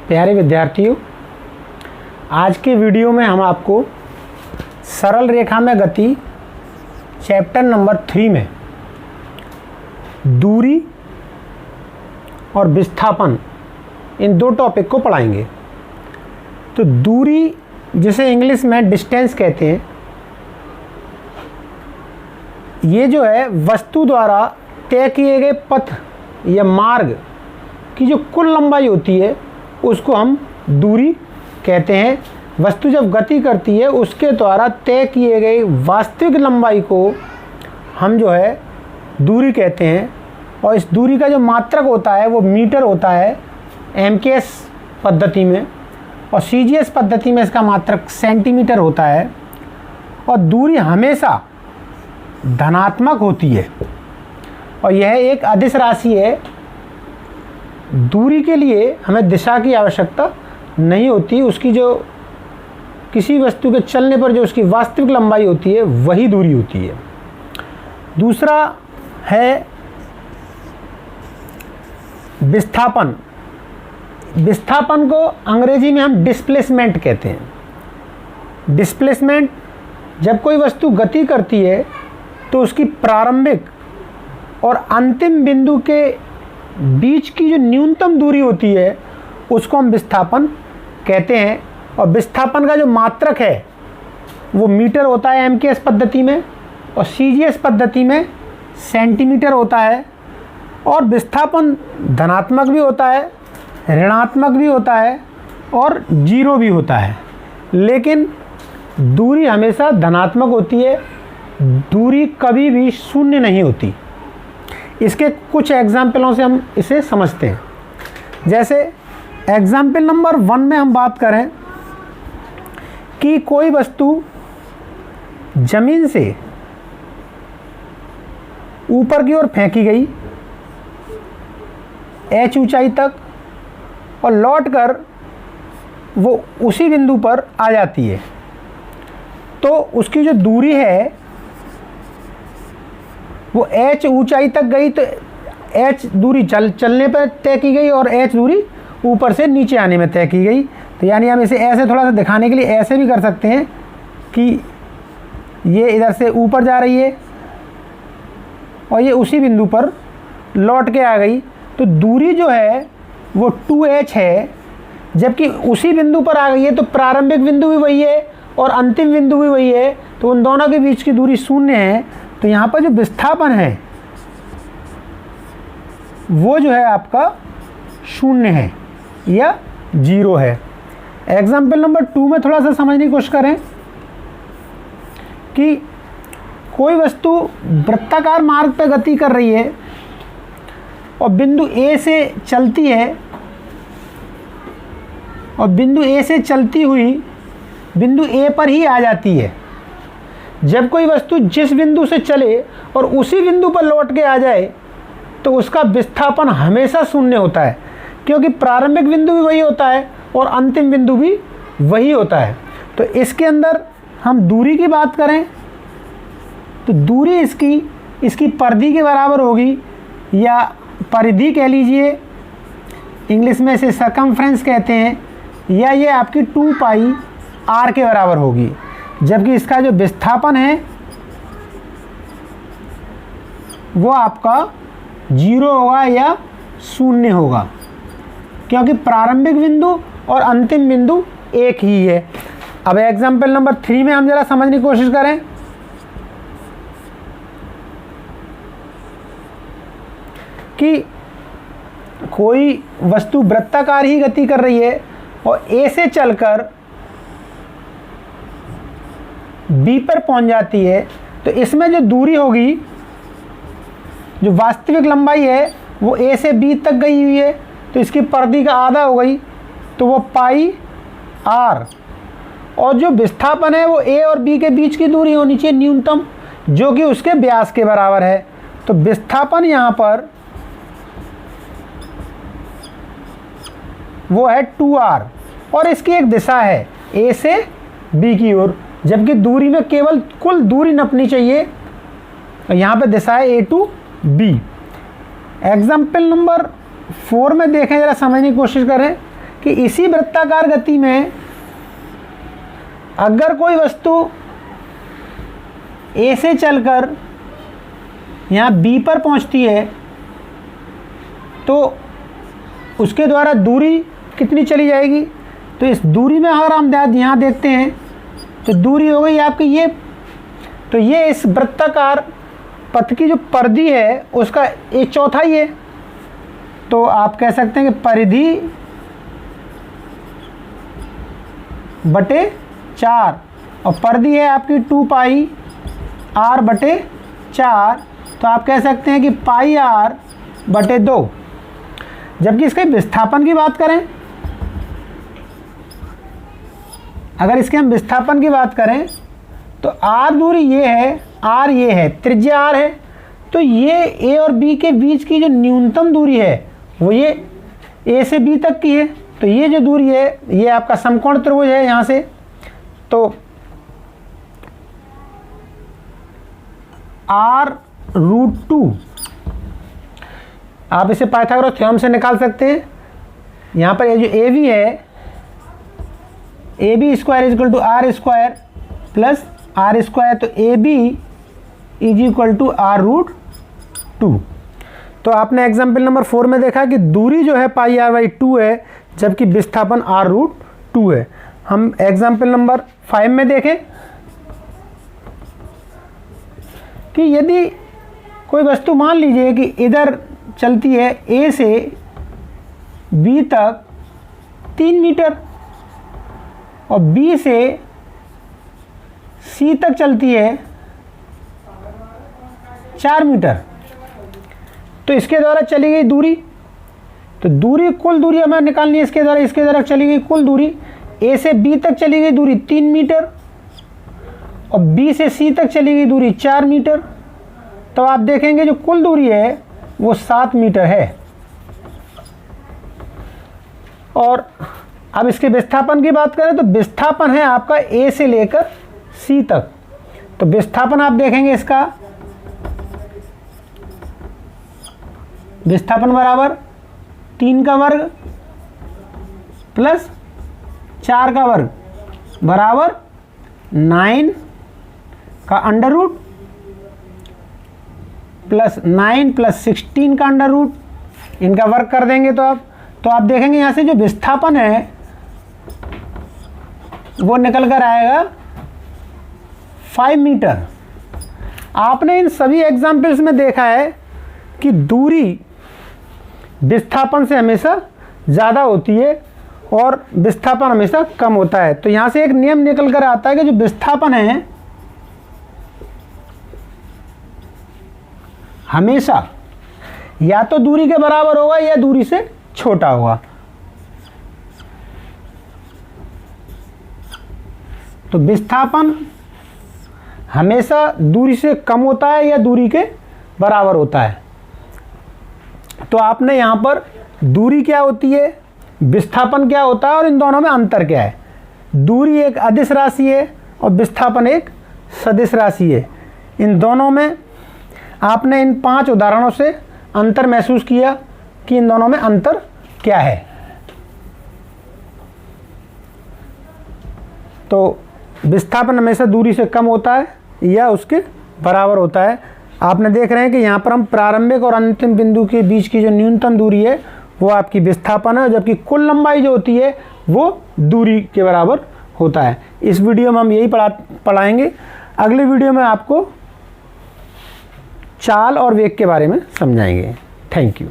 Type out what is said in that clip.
प्यारे विद्यार्थियों, आज के वीडियो में हम आपको सरल रेखा में गति चैप्टर नंबर 3 में दूरी और विस्थापन इन दो टॉपिक को पढ़ाएंगे। तो दूरी, जिसे इंग्लिश में डिस्टेंस कहते हैं, ये जो है वस्तु द्वारा तय किए गए पथ या मार्ग की जो कुल लंबाई होती है उसको हम दूरी कहते हैं। वस्तु जब गति करती है उसके द्वारा तय किए गए वास्तविक लंबाई को हम जो है दूरी कहते हैं। और इस दूरी का जो मात्रक होता है वो मीटर होता है एमकेएस पद्धति में, और सीजीएस पद्धति में इसका मात्रक सेंटीमीटर होता है। और दूरी हमेशा धनात्मक होती है और यह एक अदिश राशि है। दूरी के लिए हमें दिशा की आवश्यकता नहीं होती, उसकी जो किसी वस्तु के चलने पर जो उसकी वास्तविक लंबाई होती है वही दूरी होती है। दूसरा है विस्थापन। विस्थापन को अंग्रेजी में हम डिस्प्लेसमेंट कहते हैं। डिस्प्लेसमेंट, जब कोई वस्तु गति करती है तो उसकी प्रारंभिक और अंतिम बिंदु के बीच की जो न्यूनतम दूरी होती है उसको हम विस्थापन कहते हैं। और विस्थापन का जो मात्रक है वो मीटर होता है एमकेएस पद्धति में, और सीजीएस पद्धति में सेंटीमीटर होता है। और विस्थापन धनात्मक भी होता है, ऋणात्मक भी होता है और जीरो भी होता है, लेकिन दूरी हमेशा धनात्मक होती है। दूरी कभी भी शून्य नहीं होती। इसके कुछ एग्जाम्पलों से हम इसे समझते हैं। जैसे एग्जाम्पल नंबर 1 में हम बात करें कि कोई वस्तु जमीन से ऊपर की ओर फेंकी गई h ऊंचाई तक, और लौटकर वो उसी बिंदु पर आ जाती है, तो उसकी जो दूरी है वो h ऊंचाई तक गई, तो h दूरी चलने पर तय की गई और h दूरी ऊपर से नीचे आने में तय की गई। तो यानी हम इसे ऐसे थोड़ा सा दिखाने के लिए ऐसे भी कर सकते हैं कि ये इधर से ऊपर जा रही है और ये उसी बिंदु पर लौट के आ गई, तो दूरी जो है वो 2h है। जबकि उसी बिंदु पर आ गई है तो प्रारंभिक बिंदु भी वही है और अंतिम बिंदु भी वही है, तो उन दोनों के बीच की दूरी 0 है। तो यहाँ पर जो विस्थापन है वो जो है आपका 0 है या 0 है। एग्जाम्पल नंबर 2 में थोड़ा सा समझने की कोशिश करें कि कोई वस्तु वृत्ताकार मार्ग पर गति कर रही है और बिंदु A से चलती है, और बिंदु A से चलती हुई बिंदु A पर ही आ जाती है। जब कोई वस्तु जिस बिंदु से चले और उसी बिंदु पर लौट के आ जाए तो उसका विस्थापन हमेशा 0 होता है, क्योंकि प्रारंभिक बिंदु भी वही होता है और अंतिम बिंदु भी वही होता है। तो इसके अंदर हम दूरी की बात करें तो दूरी इसकी परिधि के बराबर होगी, या परिधि कह लीजिए, इंग्लिश में इसे सरकमफ्रेंस कहते हैं, या ये आपकी 2 पाई r के बराबर होगी। जबकि इसका जो विस्थापन है वो आपका 0 होगा या 0 होगा, क्योंकि प्रारंभिक बिंदु और अंतिम बिंदु एक ही है। अब एग्जाम्पल नंबर 3 में हम जरा समझने की कोशिश करें कि कोई वस्तु वृत्ताकार ही गति कर रही है और A से चलकर B पर पहुंच जाती है, तो इसमें जो दूरी होगी, जो वास्तविक लंबाई है वो A से B तक गई हुई है, तो इसकी परिधि का आधा हो गई, तो वो पाई r। और जो विस्थापन है वो A और B के बीच की दूरी होनी चाहिए न्यूनतम, जो कि उसके व्यास के बराबर है। तो विस्थापन यहाँ पर वो है 2r, और इसकी एक दिशा है A से B की ओर, जबकि दूरी में केवल कुल दूरी नपनी चाहिए। यहाँ पे दिशा है A to B। Example number 4 में देखें, ज़रा समझने की कोशिश करें कि इसी वृत्ताकार गति में अगर कोई वस्तु ए से चलकर यहाँ बी पर पहुँचती है तो उसके द्वारा दूरी कितनी चली जाएगी। तो इस दूरी में अगर हम यहाँ देखते हैं तो दूरी हो गई आपकी ये, तो ये इस वृत्ताकार पथ की जो परिधि है उसका 1/4 है। तो आप कह सकते हैं कि परिधि बटे 4 और परिधि है आपकी 2πr/4, तो आप कह सकते हैं कि πr/2। जबकि इसके विस्थापन की बात करें, अगर इसके हम विस्थापन की बात करें तो r दूरी ये है, r ये है, त्रिज्या r है, तो ये a और b के बीच की जो न्यूनतम दूरी है वो ये a से b तक की है। तो ये जो दूरी है ये आपका समकोण त्रिभुज है यहाँ से, तो r√2 आप इसे पाइथागोरस थ्योरम से निकाल सकते हैं। यहाँ पर ये जो AB है, AB² = r² प्लस r², तो AB = r√2। तो आपने एग्जाम्पल नंबर 4 में देखा कि दूरी जो है πr/2 है जबकि विस्थापन r√2 है। हम एग्जाम्पल नंबर 5 में देखें कि यदि कोई वस्तु मान लीजिए कि इधर चलती है A से B तक 3 मीटर और B से C तक चलती है 4 मीटर, तो इसके द्वारा चली गई दूरी, तो दूरी कुल दूरी हमें निकालनी है इसके द्वारा चली गई कुल दूरी। A से B तक चली गई दूरी 3 मीटर और B से C तक चली गई दूरी 4 मीटर, तो आप देखेंगे जो कुल दूरी है वो 7 मीटर है। और अब इसके विस्थापन की बात करें तो विस्थापन है आपका A से लेकर C तक, तो विस्थापन आप देखेंगे इसका विस्थापन बराबर 3 का वर्ग प्लस 4 का वर्ग बराबर 9 का अंडर रूट प्लस 9 प्लस 16 का अंडर रूट, इनका वर्ग कर देंगे तो आप देखेंगे यहाँ से जो विस्थापन है वो निकल कर आएगा 5 मीटर। आपने इन सभी एग्जाम्पल्स में देखा है कि दूरी विस्थापन से हमेशा ज़्यादा होती है और विस्थापन हमेशा कम होता है। तो यहाँ से एक नियम निकल कर आता है कि जो विस्थापन है हमेशा या तो दूरी के बराबर होगा या दूरी से छोटा होगा। तो विस्थापन हमेशा दूरी से कम होता है या दूरी के बराबर होता है। तो आपने यहाँ पर दूरी क्या होती है, विस्थापन क्या होता है और इन दोनों में अंतर क्या है। दूरी एक अदिश राशि है और विस्थापन एक सदिश राशि है। इन दोनों में आपने इन 5 उदाहरणों से अंतर महसूस किया कि इन दोनों में अंतर क्या है। तो विस्थापन हमेशा दूरी से कम होता है या उसके बराबर होता है। आपने देख रहे हैं कि यहाँ पर हम प्रारंभिक और अंतिम बिंदु के बीच की जो न्यूनतम दूरी है वो आपकी विस्थापन है, जबकि कुल लंबाई जो होती है वो दूरी के बराबर होता है। इस वीडियो में हम यही पढ़ाएंगे। अगले वीडियो में आपको चाल और वेग के बारे में समझाएंगे। Thank you.